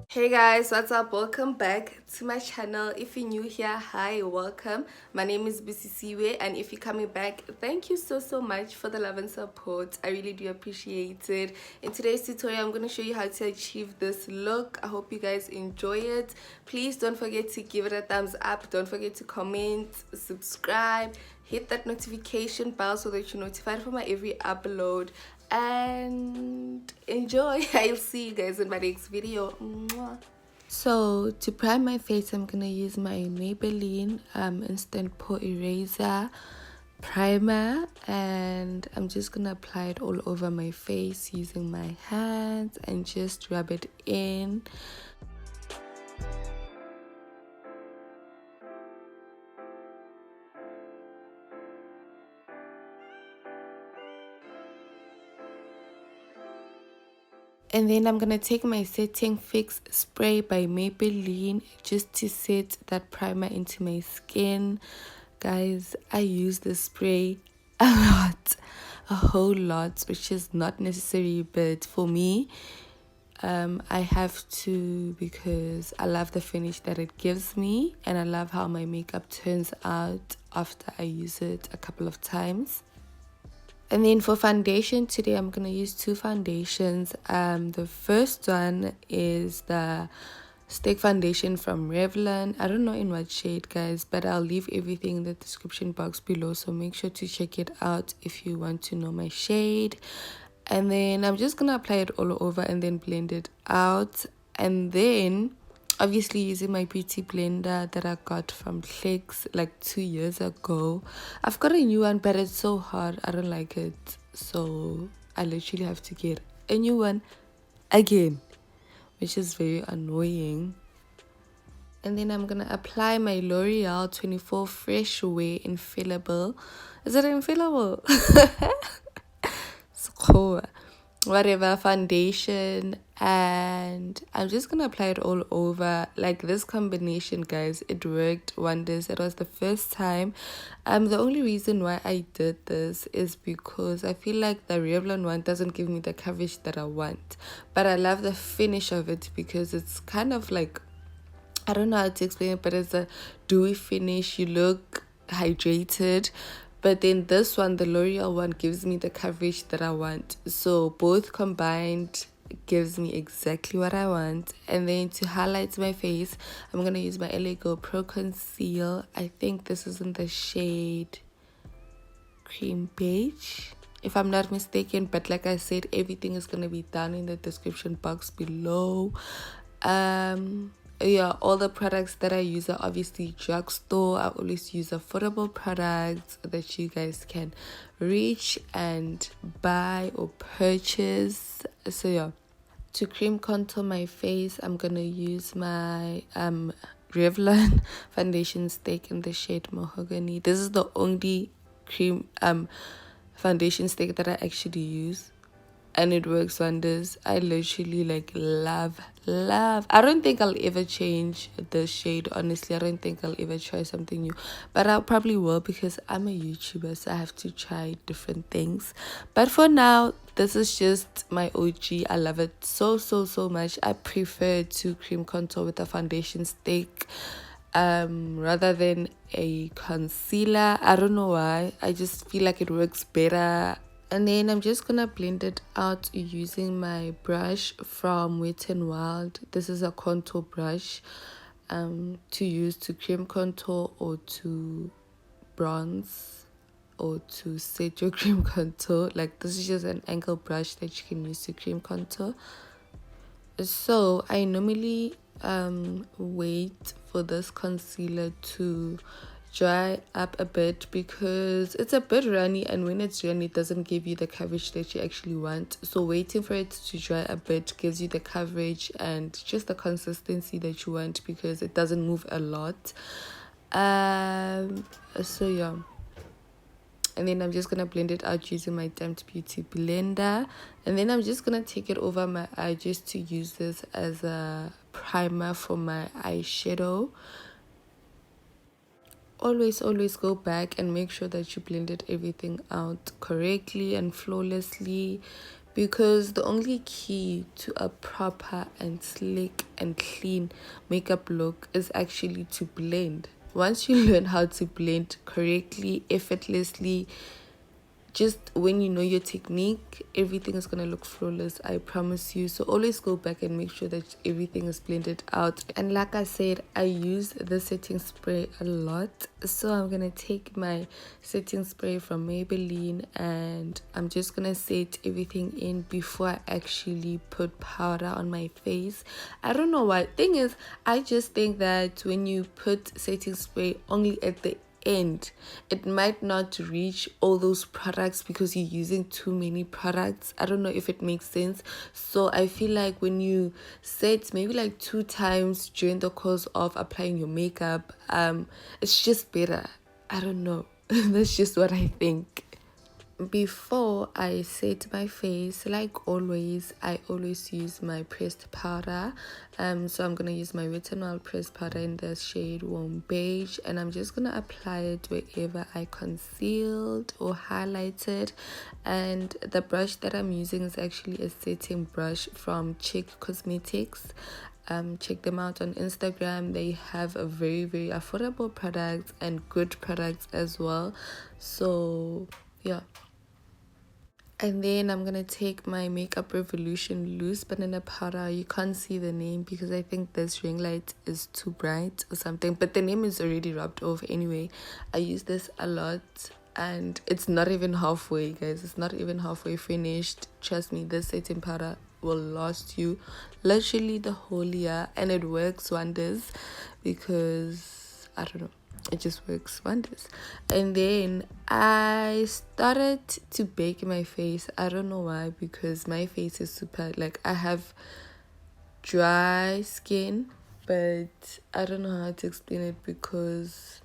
Hey guys, what's up? Welcome back to my channel. If you're new here, hi, welcome. My name is Busisiwe, and if you're coming back, thank you so much for the love and support. I really do appreciate it. In today's tutorial, I'm going to show you how to achieve this look. I hope you guys enjoy it. Please don't forget to give it a thumbs up. Don't forget to comment, subscribe, hit that notification bell so that you're notified for my every upload, and enjoy. I'll see you guys in my next video. Mwah. So to prime my face, I'm gonna use my Maybelline instant pore eraser primer, and I'm just gonna apply it all over my face using my hands and just rub it in. And then I'm going to take my Setting Fix spray by Maybelline just to set that primer into my skin. Guys, I use this spray a lot, a whole lot, which is not necessary, but for me, I have to, because I love the finish that it gives me, and I love how my makeup turns out after I use it a couple of times. And then for foundation today, I'm going to use two foundations. The first one is the stick foundation from Revlon. I don't know in what shade, guys, but I'll leave everything in the description box below, so make sure to check it out if you want to know my shade. And then I'm just going to apply it all over and then blend it out. And then obviously using my beauty blender that I got from Clicks like 2 years ago. I've got a new one, but it's so hard. I don't like it. So I literally have to get a new one again, which is very annoying. And then I'm going to apply my L'Oreal 24 Fresh Wear Infallible. Is it Infallible? It's cool. Whatever foundation, and I'm just gonna apply it all over. Like, this combination, guys, it worked wonders. It was the first time. The only reason why I did this is because I feel like the Revlon one doesn't give me the coverage that I want, but I love the finish of it because it's kind of like, I don't know how to explain it, but it's a dewy finish. You look hydrated. But then this one, the L'Oreal one, gives me the coverage that I want. So both combined gives me exactly what I want. And then to highlight my face, I'm going to use my Lagirl Pro Conceal. I think this is in the shade Cream Beige, if I'm not mistaken. But like I said, everything is going to be down in the description box below. Yeah, all the products that I use are obviously Drugstore. I always use affordable products that you guys can reach and buy or purchase. So yeah, to cream contour my face, I'm gonna use my Revlon foundation stick in the shade Mahogany. This is the only cream foundation stick that I actually use, and it works wonders. I literally like love. I don't think I'll ever change the shade, honestly. I don't think I'll ever try something new, but I probably will, because I'm a YouTuber, so I have to try different things. But for now, this is just my OG. I love it so much. I prefer to cream contour with a foundation stick rather than a concealer. I don't know why. I just feel like it works better. And then I'm just gonna blend it out using my brush from Wet n Wild. This is a contour brush to use to cream contour or to bronze or to set your cream contour. Like, this is just an angle brush that you can use to cream contour. So I normally wait for this concealer to dry up a bit, because it's a bit runny, and when it's runny, it doesn't give you the coverage that you actually want. So waiting for it to dry a bit gives you the coverage and just the consistency that you want, because it doesn't move a lot. So yeah, And then I'm just going to blend it out using my Damped Beauty blender. And then I'm just going to take it over my eye just to use this as a primer for my eyeshadow. Always go back and make sure that you blended everything out correctly and flawlessly, because the only key to a proper and slick and clean makeup look is actually to blend. Once you learn how to blend correctly, effortlessly, just when you know your technique, everything is going to look flawless, I promise you. So always go back and make sure that everything is blended out. And like I said, I use the setting spray a lot, so I'm going to take my setting spray from Maybelline and I'm just going to set everything in before I actually put powder on my face. I don't know why. Thing is, I just think that when you put setting spray only at the end, it might not reach all those products because you're using too many products. I don't know if it makes sense. So I feel like when you set maybe like 2 times during the course of applying your makeup, it's just better. I don't know. That's just what I think. Before I set my face, like always, I always use my pressed powder. So I'm gonna use my Wet n Wild pressed powder in the shade Warm Beige, and I'm just gonna apply it wherever I concealed or highlighted. And the brush that I'm using is actually a setting brush from Chickcosmetics. Check them out on Instagram. They have a very affordable products and good products as well. So yeah. And then I'm gonna take my MakeupRevolution loose banana powder. You can't see the name because I think this ring light is too bright or something, but the name is already rubbed off anyway. I use this a lot and it's not even halfway, guys. It's not even halfway finished. Trust me, this setting powder will last you literally the whole year, and it works wonders because I don't know, it just works wonders. And then I started to bake my face. I don't know why, because my face is super, like, I have dry skin, but I don't know how to explain it because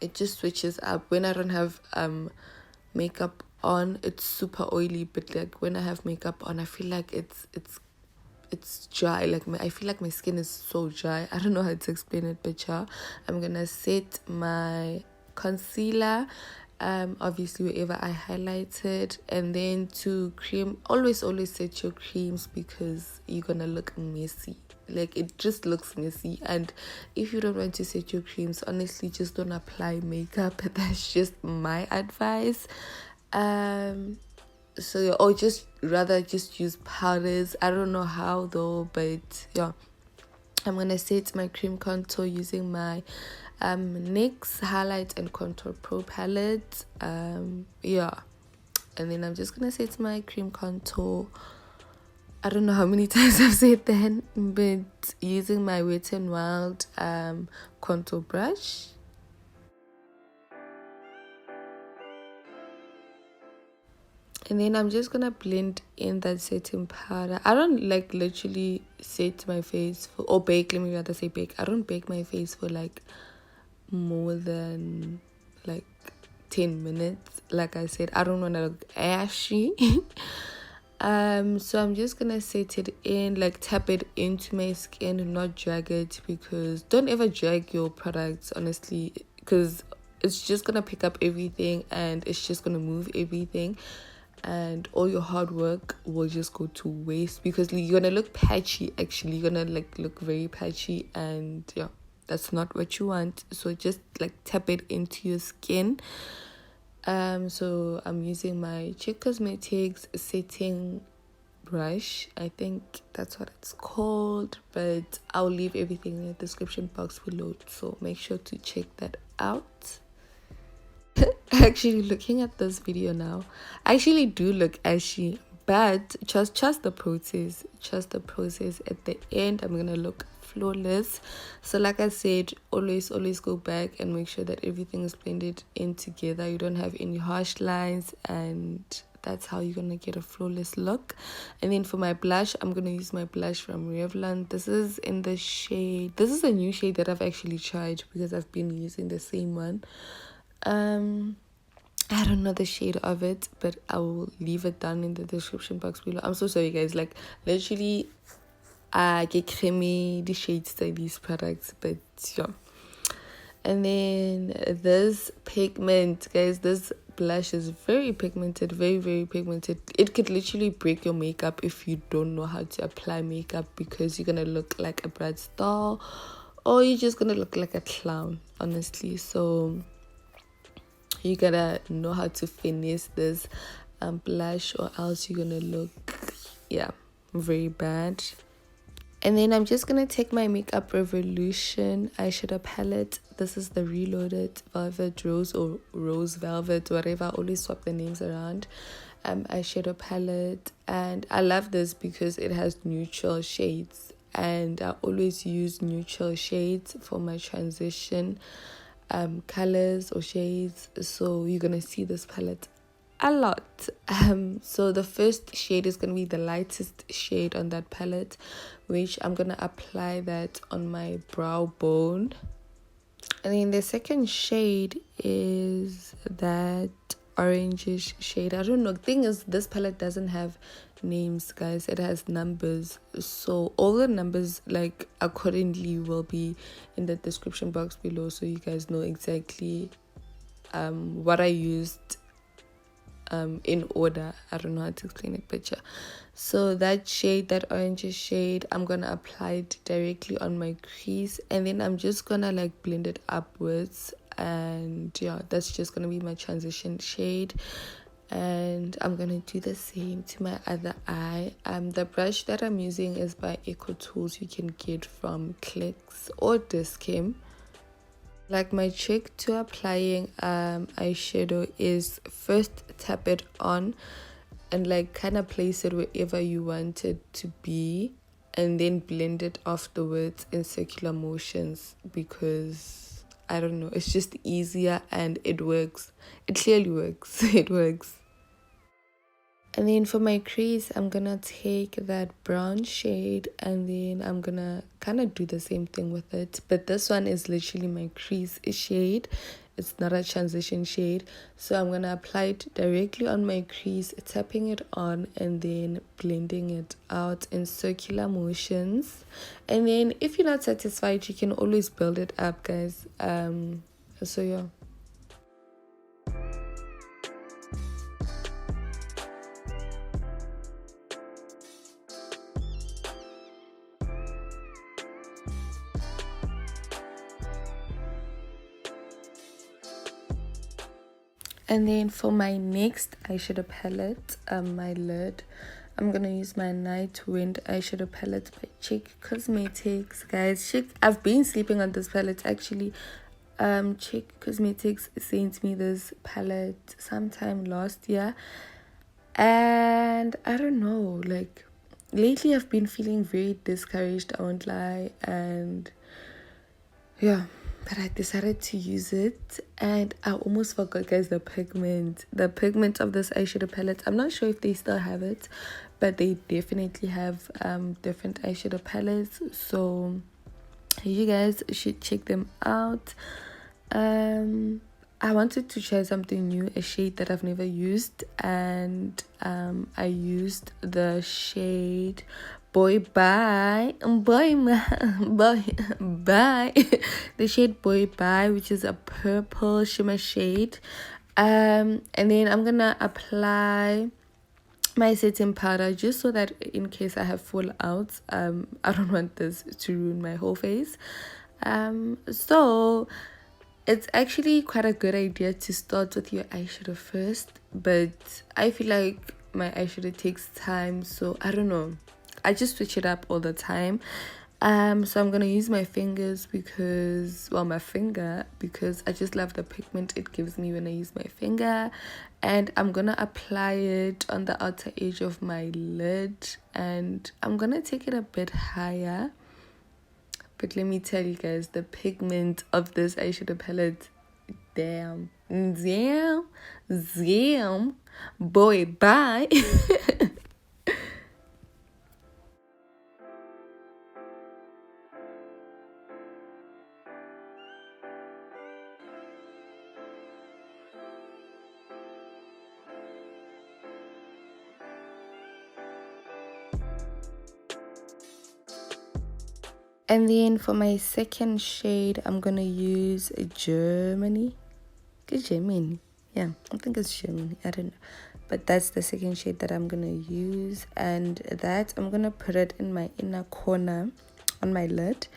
it just switches up. When I don't have makeup on, it's super oily, but like when I have makeup on, I feel like it's dry. Like I feel like my skin is so dry. I don't know how to explain it, but yeah, I'm gonna set my concealer obviously wherever I highlighted, and then to cream, always set your creams because you're gonna look messy. Like it just looks messy, and if you don't want to set your creams, honestly just don't apply makeup. That's just my advice. So yeah, or just rather just use powders. I don't know how though, but yeah, I'm gonna set my cream contour using my NYX highlight and contour pro palette. Yeah, and then I'm just gonna set my cream contour. I don't know how many times I've said that, but using my Wet n Wild contour brush. And then I'm just gonna blend in that setting powder. I don't like literally set my face for, or bake, let me rather say bake. I don't bake my face for like more than like 10 minutes. Like I said, I don't want to look ashy. So I'm just gonna set it in, like tap it into my skin, not drag it, because don't ever drag your products, honestly, because it's just gonna pick up everything and it's just gonna move everything, and all your hard work will just go to waste because you're gonna look patchy. Actually, you're gonna like look very patchy, and yeah, that's not what you want. So just like tap it into your skin. So I'm using my Chickcosmetics setting brush. I think that's what it's called, but I'll leave everything in the description box below, so make sure to check that out. Actually, looking at this video now, I actually do look ashy, but just trust the process. Trust the process. At the end, I'm gonna look flawless. So like I said, always go back and make sure that everything is blended in together. You don't have any harsh lines, and that's how you're gonna get a flawless look. And then for my blush, I'm gonna use my blush from Revlon. This is in the shade, this is a new shade that I've actually tried because I've been using the same one. I don't know the shade of it, but I will leave it down in the description box below. I'm so sorry, guys. Like, literally, I get creamy the shades to these products, but yeah. And then this pigment, guys, this blush is very pigmented, very pigmented. It could literally break your makeup if you don't know how to apply makeup, because you're gonna look like a Brad star, or you're just gonna look like a clown, honestly. So you gotta know how to finesse this blush, or else you're gonna look, yeah, very bad. And then I'm just gonna take my Makeup Revolution eyeshadow palette. This is the Reloaded Velvet Rose, or Rose Velvet, whatever. I always swap the names around. Eyeshadow palette, and I love this because it has neutral shades, and I always use neutral shades for my transition colors or shades. So you're gonna see this palette a lot. So the first shade is gonna be the lightest shade on that palette, which I'm gonna apply that on my brow bone. And then the second shade is that orangish shade. I don't know, the thing is, this palette doesn't have names, guys. It has numbers, so all the numbers, like, accordingly will be in the description box below, so you guys know exactly what I used in order. I don't know how to explain it, but yeah. So that shade, that orange shade, I'm gonna apply it directly on my crease, and then I'm just gonna like blend it upwards, and yeah, that's just gonna be my transition shade. And I'm gonna do the same to my other eye. The brush that I'm using is by Eco Tools. You can get from Clicks or Discam. Like, my trick to applying eyeshadow is first tap it on and like kind of place it wherever you want it to be, and then blend it afterwards in circular motions, because I don't know, it's just easier and it works. It clearly works. It works. And then for my crease, I'm gonna take that brown shade, and then I'm gonna kind of do the same thing with it. But this one is literally my crease shade. It's not a transition shade. So I'm gonna apply it directly on my crease, tapping it on, and then blending it out in circular motions. And then if you're not satisfied, you can always build it up, guys. So yeah. And then for my next eyeshadow palette, my lid, I'm gonna use my Nightwind eyeshadow palette by Chickcosmetics, guys. I've been sleeping on this palette actually. Chickcosmetics sent me this palette sometime last year, and I don't know, like, lately I've been feeling very discouraged, I won't lie, and yeah, but I decided to use it, and I almost forgot, guys, the pigment of this eyeshadow palette. I'm not sure if they still have it, but they definitely have different eyeshadow palettes, so you guys should check them out. I wanted to try something new, a shade that I've never used, and I used the shade Boy Bye, boy bye the shade Boy Bye, which is a purple shimmer shade. And then I'm gonna apply my setting powder, just so that in case I have fallouts, I don't want this to ruin my whole face. So it's actually quite a good idea to start with your eyeshadow first, but I feel like my eyeshadow takes time, so I don't know, I just switch it up all the time. So I'm gonna use my fingers because, well, my finger, because I just love the pigment it gives me when I use my finger. And I'm gonna apply it on the outer edge of my lid, and I'm gonna take it a bit higher. But let me tell you guys, the pigment of this eyeshadow palette, damn, boy, bye. And then for my second shade, I'm gonna use Germany. Gemin. Yeah, I think it's Germany. I don't know. But that's the second shade that I'm gonna use. And that I'm gonna put it in my inner corner on my lid.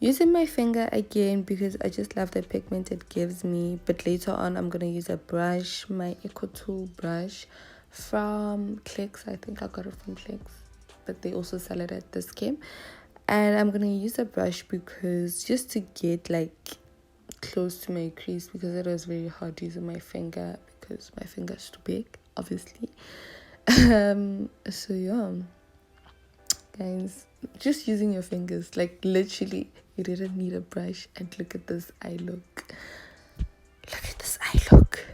Using my finger again because I just love the pigment it gives me. But later on, I'm gonna use a brush, my Eco Tool brush from Clicks. I think I got it from Clicks, but they also sell it at this game. And I'm gonna use a brush because just to get like close to my crease, because it was very hard using my finger because my finger is too big, obviously. So yeah, guys, just using your fingers, like literally you didn't need a brush. And look at this eye look. Look at this eye look.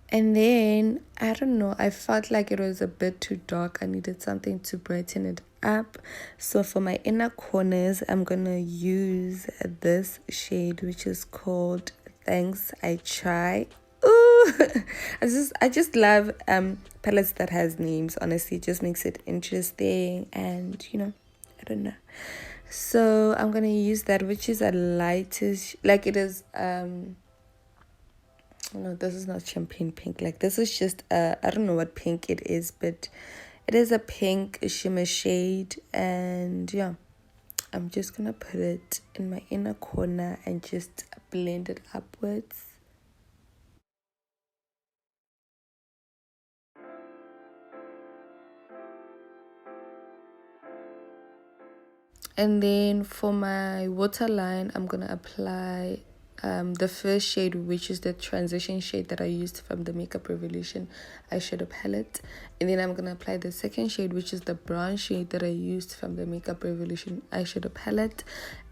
And then, I don't know, I felt like it was a bit too dark. I needed something to brighten it up. So for my inner corners, I'm going to use this shade, which is called Thanks, I Try. Ooh, I just love palettes that has names. Honestly, it just makes it interesting. And, you know, I don't know. So I'm going to use that, which is a lightish, like it is... no, this is not champagne pink. Like this is just I don't know what pink it is, but it is a pink shimmer shade. And yeah, I'm just gonna put it in my inner corner and just blend it upwards. And then for my waterline, I'm gonna apply the first shade, which is the transition shade that I used from the MakeupRevolution eyeshadow palette. And then I'm gonna apply the second shade, which is the brown shade that I used from the MakeupRevolution eyeshadow palette.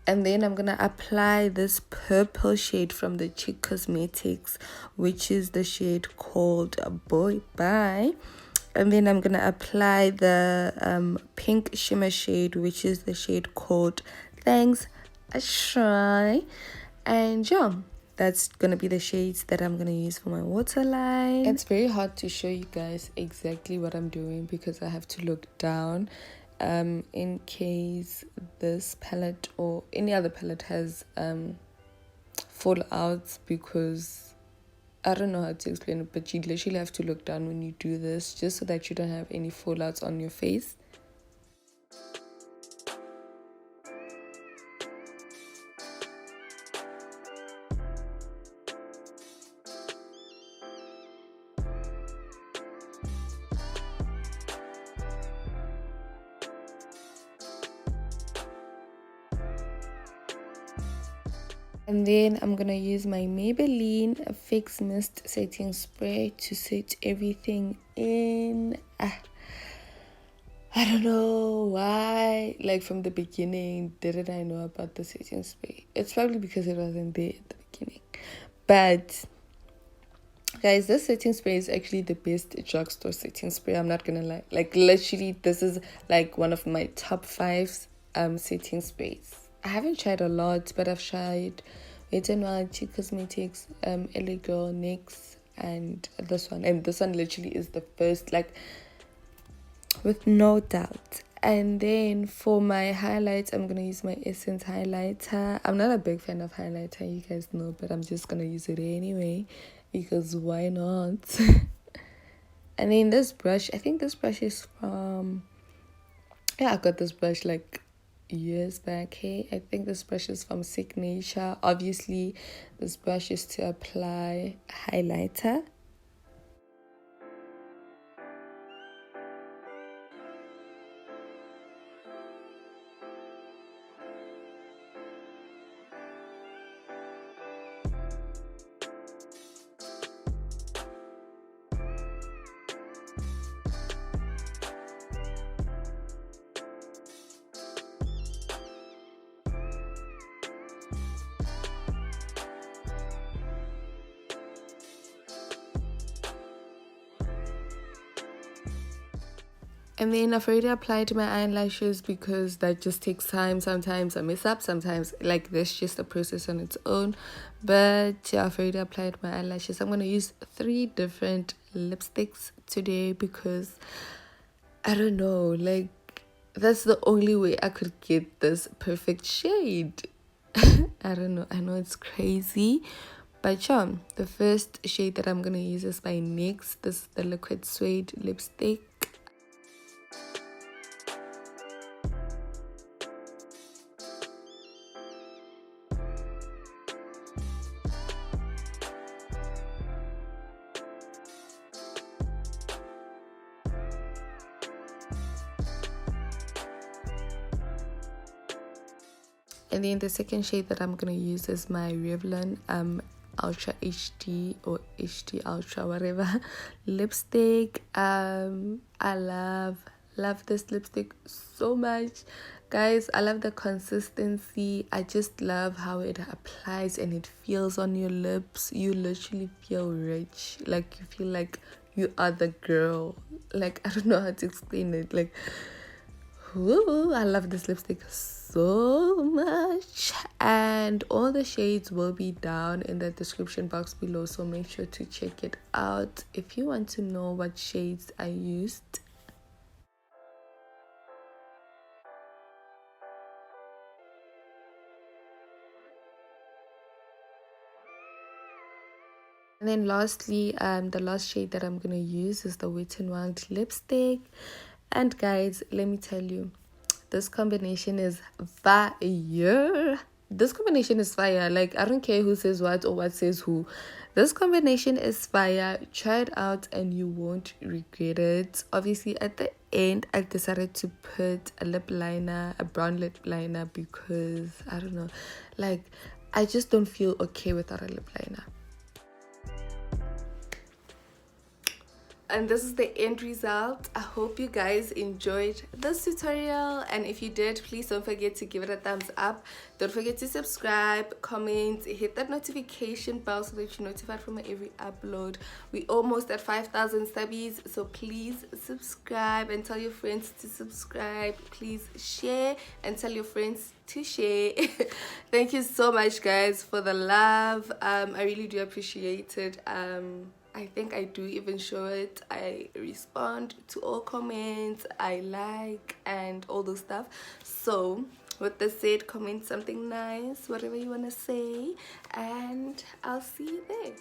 And then I'm gonna apply this purple shade from the Chickcosmetics, which is the shade called Boy Bye. And then I'm gonna apply the pink shimmer shade, which is the shade called Thanks, I Try. And yeah, that's gonna be the shades that I'm gonna use for my waterline. It's very hard to show you guys exactly what I'm doing because I have to look down in case this palette or any other palette has fallouts, because I don't know how to explain it, but you literally have to look down when you do this just so that you don't have any fallouts on your face. And then I'm gonna use my Maybelline Fix Mist Setting Spray to set everything in. I don't know why, like from the beginning, didn't I know about the setting spray? It's probably because it wasn't there at the beginning. But guys, this setting spray is actually the best drugstore setting spray. I'm not gonna lie. Like literally, this is like one of my top 5 setting sprays. I haven't tried a lot, but I've tried Revlon, Chickcosmetics, Lagirl, NYX, and this one. And this one literally is the first, like, with no doubt. And then for my highlights, I'm gonna use my Essence highlighter. I'm not a big fan of highlighter, you guys know, but I'm just gonna use it anyway because why not? And then this brush, I think this brush is from, yeah, I got this brush like years back. Hey, I think this brush is from Signature. Obviously this brush is to apply highlighter. And then I've already applied my eyelashes because that just takes time. Sometimes I mess up, sometimes like that's just a process on its own. But yeah, I've already applied my eyelashes. I'm gonna use 3 different lipsticks today because I don't know, like that's the only way I could get this perfect shade. I don't know, I know it's crazy. But yeah, the first shade that I'm gonna use is by NYX. This is the liquid suede lipstick. And then the second shade that I'm gonna use is my Revlon Ultra HD or HD Ultra whatever lipstick. I love this lipstick so much, guys. I love the consistency. I just love how it applies and it feels on your lips. You literally feel rich, like you feel like you are the girl. Like I don't know how to explain it. Like, ooh, I love this lipstick so much. And all the shades will be down in the description box below, so make sure to check it out if you want to know what shades I used. And then lastly, the last shade that I'm gonna use is the Wet n Wild lipstick. And guys, let me tell you, this combination is fire. This combination is fire. Like, I don't care who says what or what says who. This combination is fire. Try it out and you won't regret it. Obviously, at the end, I decided to put a lip liner, a brown lip liner, because, I don't know, like, I just don't feel okay without a lip liner. And this is the end result. I hope you guys enjoyed this tutorial, and if you did, please don't forget to give it a thumbs up. Don't forget to subscribe, comment, hit that notification bell so that you're notified from my every upload. We almost at 5,000 subbies, so please subscribe and tell your friends to subscribe. Please share and tell your friends to share. Thank you so much, guys, for the love. I really do appreciate it. I think I do even show it. I respond to all comments, I like, and all those stuff. So with that said, comment something nice, whatever you want to say, and I'll see you there.